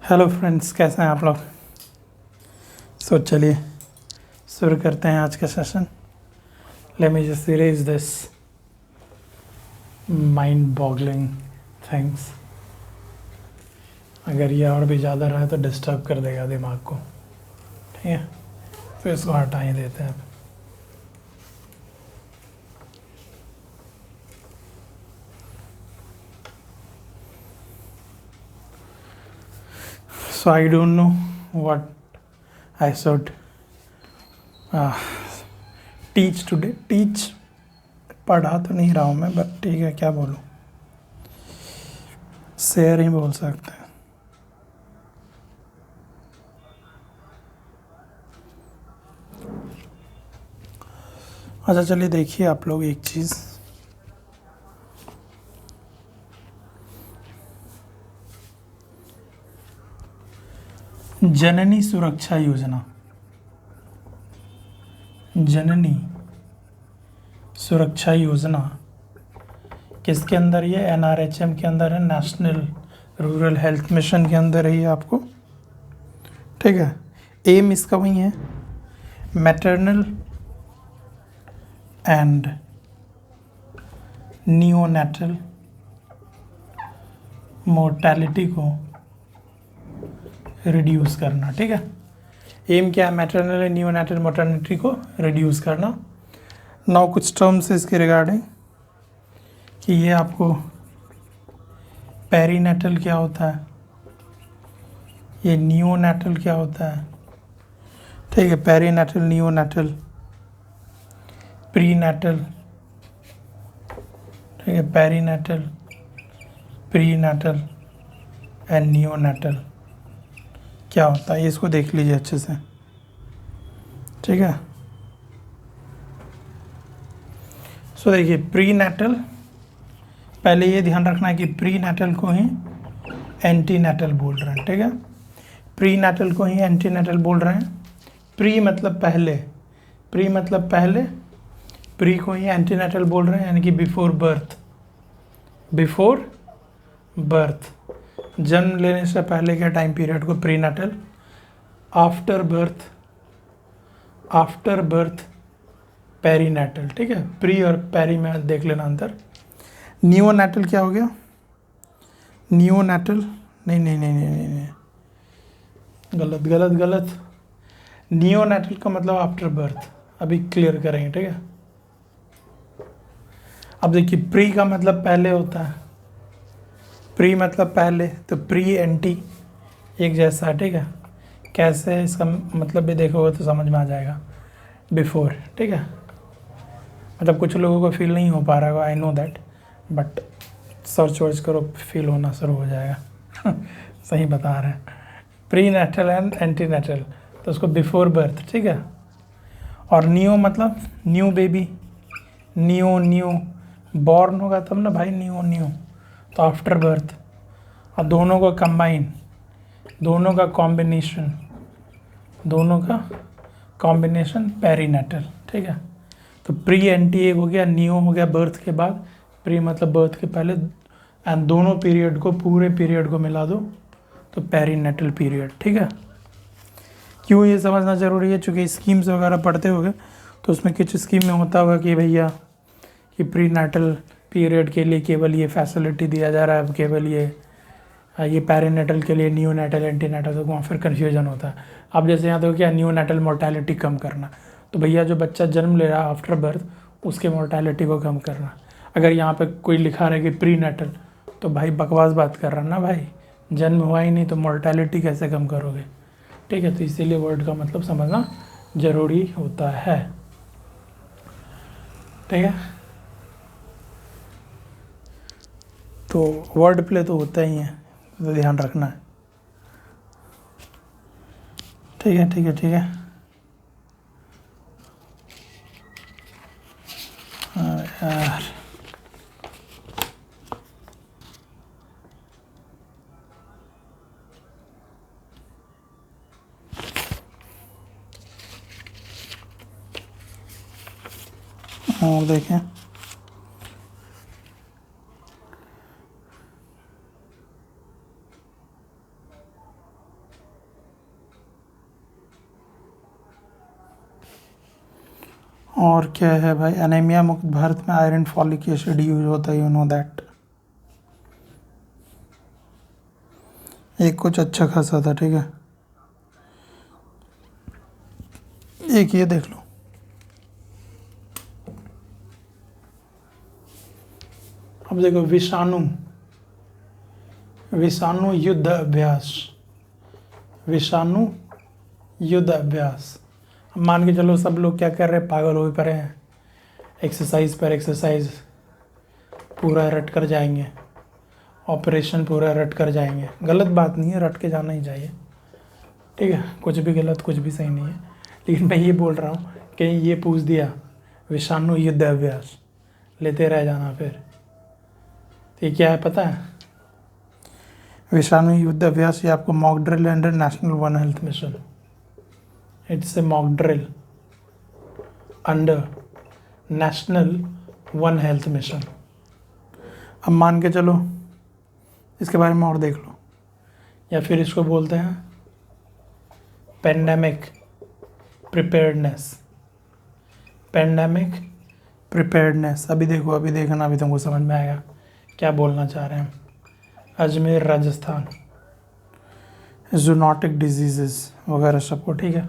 Hello friends, कैसे हैं आप लोग। चलिए शुरू करते हैं आज का session. Let me just erase this mind boggling things. अगर ये और भी ज़्यादा रहा तो डिस्टर्ब कर देगा दिमाग को, ठीक है। तो इसको हटा ही देते हैं। So I don't know what I should teach today. Teach पढ़ा तो नहीं रहा हूँ मैं, बट ठीक है, क्या बोलूँ, शेयर ही बोल सकते हैं। अच्छा चलिए देखिए आप लोग एक चीज़। जननी सुरक्षा योजना, जननी सुरक्षा योजना किसके अंदर? ये NRHM के अंदर है, नेशनल रूरल हेल्थ मिशन के अंदर है ये आपको, ठीक है। एम इसका वही है, मैटरनल एंड नियोनेटल मोर्टेलिटी को रिड्यूस करना, ठीक है। एम क्या है? मैटरनल एंड नियोनेटल मोर्टेलिटी को रिड्यूस करना। नाउ कुछ टर्म्स है इसके रिगार्डिंग कि ये आपको पेरीनेटल क्या होता है, ये नियोनेटल क्या होता है, ठीक है। पेरीनेटल, नियोनेटल, प्रीनेटल, ठीक है। पेरीनेटल, प्रीनेटल एंड नियोनेटल क्या होता है, इसको देख लीजिए अच्छे से, ठीक है। सो देखिए, प्रीनेटल, पहले ये ध्यान रखना है कि प्रीनेटल को ही एंटीनेटल बोल रहे हैं, ठीक है। प्रीनेटल को ही एंटीनेटल बोल रहे हैं। प्री मतलब पहले, प्री मतलब पहले, प्री को ही एंटीनेटल बोल रहे हैं, यानी कि बिफोर बर्थ, बिफोर बर्थ, जन्म लेने से पहले के टाइम पीरियड को prenatal. After birth, after birth perinatal, ठीक है। प्री और पेरी में देख लेना अंतर। नियोनेटल क्या हो गया? नियोनेटल, नहीं नहीं नहीं नहीं नहीं, नहीं। गलत गलत गलत। नियोनेटल का मतलब आफ्टर बर्थ, अभी क्लियर करेंगे, ठीक है। अब देखिए, प्री का मतलब पहले होता है, प्री मतलब पहले, तो प्री एंटी एक जैसा है, ठीक है। कैसे इसका मतलब भी देखोगे तो समझ में आ जाएगा। बिफोर, ठीक है। मतलब कुछ लोगों को फील नहीं हो पा रहा होगा, I know that, but search वर्च करो, फील होना शुरू हो जाएगा। सही बता रहे हैं। Prenatal and antenatal, तो उसको बिफोर बर्थ, ठीक है। और न्यू मतलब new baby, new newborn होगा तब ना भाई, न्यू न्यू, तो आफ्टर बर्थ। और दोनों को कंबाइन, दोनों का कॉम्बिनेशन, दोनों का कॉम्बिनेशन पेरीनेटल, ठीक है। तो प्री एंटी एक हो गया, न्यू हो गया बर्थ के बाद, प्री मतलब बर्थ के पहले, एंड दोनों पीरियड को, पूरे पीरियड को मिला दो तो पेरीनेटल पीरियड, ठीक है। क्यों ये समझना ज़रूरी है? चूँकि स्कीम्स वगैरह पढ़ते होगे तो उसमें कुछ स्कीम में होता होगा कि भैया कि प्री नेटल पीरियड के लिए केवल ये फैसिलिटी दिया जा रहा है, केवल ये पेरीनेटल के लिए न्यू नेटल एंटी नेटल, तो वहाँ फिर कन्फ्यूजन होता है। अब जैसे यहाँ तो क्या, न्यू नेटल मोर्टेलिटी कम करना, तो भैया जो बच्चा जन्म ले रहा है आफ्टर बर्थ, उसके मोर्टेलिटी को कम करना। अगर यहाँ पे कोई लिखा रहे कि प्री नेटल, तो भाई बकवास बात कर रहा ना भाई, जन्म हुआ ही नहीं तो मोर्टेलिटी कैसे कम करोगे, ठीक है। तो इसीलिए वर्ड का मतलब समझना ज़रूरी होता है, ठीक है। तो वर्ड प्ले तो होता ही है, तो ध्यान रखना है, ठीक है ठीक है ठीक है। यार और देखें, और क्या है भाई, एनीमिया मुक्त भारत में आयरन फॉलिक एसिड यूज होता है, यू नो दैट। एक कुछ अच्छा खासा था, ठीक है। एक ये देख लो, अब देखो विषाणु, विषाणु युद्ध अभ्यास, विषाणु युद्ध अभ्यास। अब मान के चलो सब लोग क्या कर रहे हैं, पागल हो पड़े हैं, एक्सरसाइज पर एक्सरसाइज पूरा रट कर जाएंगे, ऑपरेशन पूरा रट कर जाएंगे। गलत बात नहीं है, रट के जाना ही चाहिए, ठीक है। कुछ भी गलत कुछ भी सही नहीं है, लेकिन मैं ये बोल रहा हूँ कि ये पूछ दिया विषाणु युद्ध अभ्यास, लेते रह जाना फिर। तो ये क्या है पता है, विषाणु युद्ध अभ्यास ये आपको mock drill under national one health mission. It's a mock drill under national one health mission. अब मान के चलो इसके बारे में और देख लो, या फिर इसको बोलते हैं पेंडेमिक प्रिपेयर्डनेस, पेंडेमिक प्रिपेयर्डनेस। अभी देखो, अभी देखना, अभी तुमको समझ में आएगा क्या बोलना चाह रहे हैं। अजमेर राजस्थान, जूनोटिक डिजीजेस वगैरह सबको, ठीक है,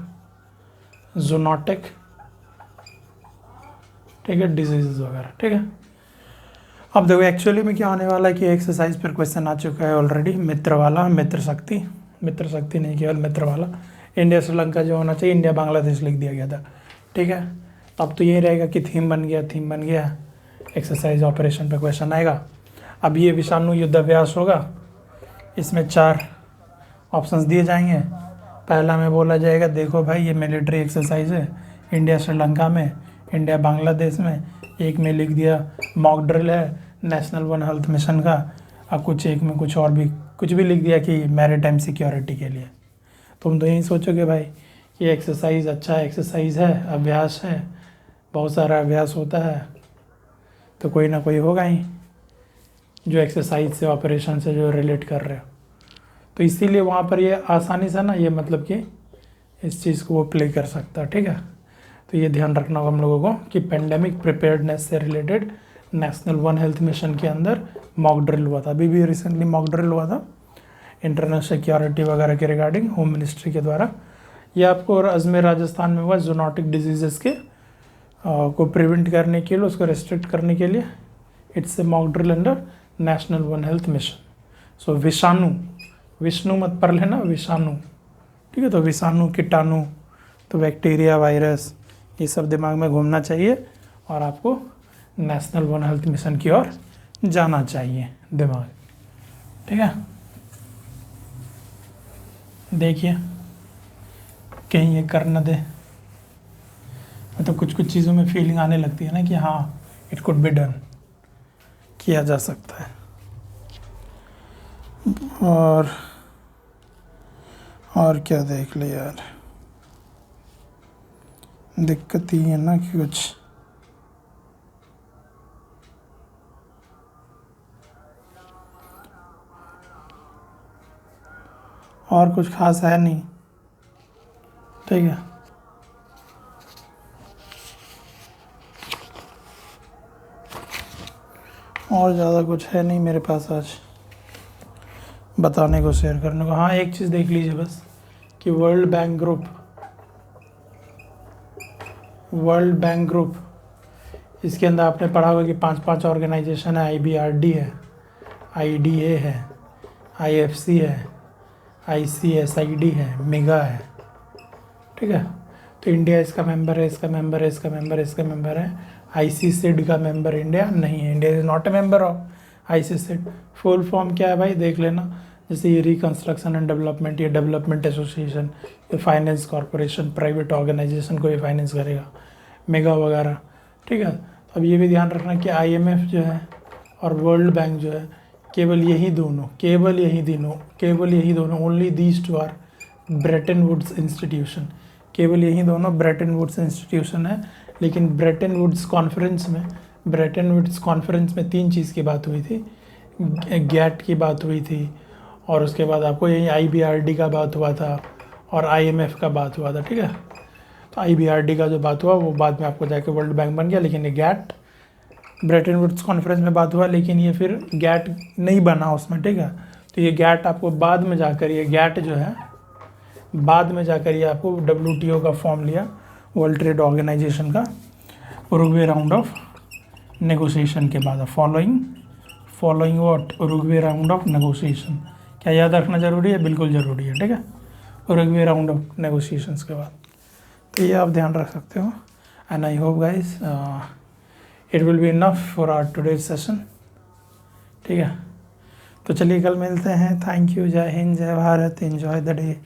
जूनोटिक, ठीक है, डिजीजेस वगैरह, ठीक है। अब देखो एक्चुअली में क्या होने वाला है कि एक्सरसाइज पर क्वेश्चन आ चुका है ऑलरेडी, मित्र वाला, मित्र शक्ति, मित्र शक्ति नहीं केवल मित्र वाला। इंडिया श्रीलंका जो होना चाहिए, इंडिया बांग्लादेश लिख दिया गया था, ठीक है। अब तो यही रहेगा कि थीम बन गया, थीम बन गया, एक्सरसाइज ऑपरेशन पे क्वेश्चन आएगा। अब ये विषाणु युद्धाभ्यास होगा, इसमें 4 ऑप्शंस दिए जाएंगे। पहला में बोला जाएगा देखो भाई ये मिलिट्री एक्सरसाइज है इंडिया श्रीलंका में, इंडिया बांग्लादेश में। एक में लिख दिया मॉक ड्रिल है नेशनल वन हेल्थ मिशन का, अब कुछ एक में कुछ और भी कुछ भी लिख दिया कि मैरीटाइम सिक्योरिटी के लिए। तुम तो यही सोचोगे भाई ये एक्सरसाइज अच्छा एक्सरसाइज है, अभ्यास है, बहुत सारा अभ्यास होता है, तो कोई ना कोई होगा ही जो एक्सरसाइज से ऑपरेशन से जो रिलेट कर रहे हो। तो इसीलिए वहाँ पर ये आसानी से ना, ये मतलब कि इस चीज़ को वो प्ले कर सकता है, ठीक है। तो ये ध्यान रखना होगा हम लोगों को कि पेंडेमिक प्रिपेयर्डनेस से related national one health mission के अंदर मॉक ड्रिल हुआ था, अभी भी रिसेंटली मॉक ड्रिल हुआ था इंटरनल सिक्योरिटी वगैरह के रिगार्डिंग होम मिनिस्ट्री के द्वारा। ये आपको और अजमेर राजस्थान में हुआ जूनोटिक डिजीज़ के को प्रिवेंट करने के लिए, उसको रेस्ट्रिक्ट करने के लिए। It's a mock drill under national one health mission. So विषाणु, विष्णु मत पढ़ लेना, विषाणु, ठीक है। तो विषाणु, कीटाणु, तो बैक्टीरिया, वायरस, ये सब दिमाग में घूमना चाहिए और आपको नेशनल वन हेल्थ मिशन की ओर जाना चाहिए दिमाग, ठीक है। देखिए कहीं ये कर न दे, मतलब कुछ कुछ चीज़ों में फीलिंग आने लगती है ना कि हाँ इट कुड बी डन, किया जा सकता है। और क्या देख ले यार, दिक्कत ही है ना कि कुछ और कुछ खास है नहीं, ठीक है। और ज़्यादा कुछ है नहीं मेरे पास आज बताने को, शेयर करने को। हाँ एक चीज़ देख लीजिए बस कि वर्ल्ड बैंक ग्रुप, इसके अंदर आपने पढ़ा होगा कि 5 ऑर्गेनाइजेशन है, IBRD है, IDA है, IFC है, ICSID है, मेगा है, ठीक है। तो इंडिया इसका मेंबर है, इसका मेंबर है, इसका मेंबर है, इसका मेंबर है। ICSID का मेंबर इंडिया नहीं है, India is not a member of ICSID। Full form क्या है भाई देख लेना, जैसे ये रिकन्स्ट्रक्शन एंड डेवलपमेंट, ये डेवलपमेंट एसोसिएशन, ये फाइनेंस कॉरपोरेशन, प्राइवेट ऑर्गेनाइजेशन को ये फाइनेंस करेगा, मेगा वगैरह, ठीक है। तो अब ये भी ध्यान रखना कि IMF जो है और वर्ल्ड बैंक जो है, केवल यही दोनों only these two are Bretton Woods institution, केवल यही दोनों ब्रेटन वुड्स इंस्टीट्यूशन है। लेकिन ब्रेटन वुड्स कॉन्फ्रेंस में 3 चीज़ की बात हुई थी, गैट की बात हुई थी, और उसके बाद आपको यही IBRD का बात हुआ था और IMF का बात हुआ था, ठीक है। तो IBRD का जो बात हुआ वो बाद में आपको जाके वर्ल्ड बैंक बन गया, लेकिन ये गैट ब्रेटन वुड्स कॉन्फ्रेंस में बात हुआ, लेकिन ये फिर गैट नहीं बना उसमें, ठीक है। तो ये गैट आपको बाद में जाकर, ये गैट जो है बाद में जाकर ये आपको WTO का फॉर्म लिया, वर्ल्ड ट्रेड ऑर्गेनाइजेशन का, उरुग्वे राउंड ऑफ नेगोशिएशन के बाद। Following what, Uruguay round of negotiation. क्या याद रखना ज़रूरी है? बिल्कुल ज़रूरी है, ठीक है। उरुग्वे राउंड ऑफ नेगोशिएशंस के बाद, तो ये आप ध्यान रख सकते हो। And I hope guys it will be enough for our today's session, ठीक है। तो चलिए कल मिलते हैं। थैंक यू, जय हिंद, जय भारत, एंजॉय द डे।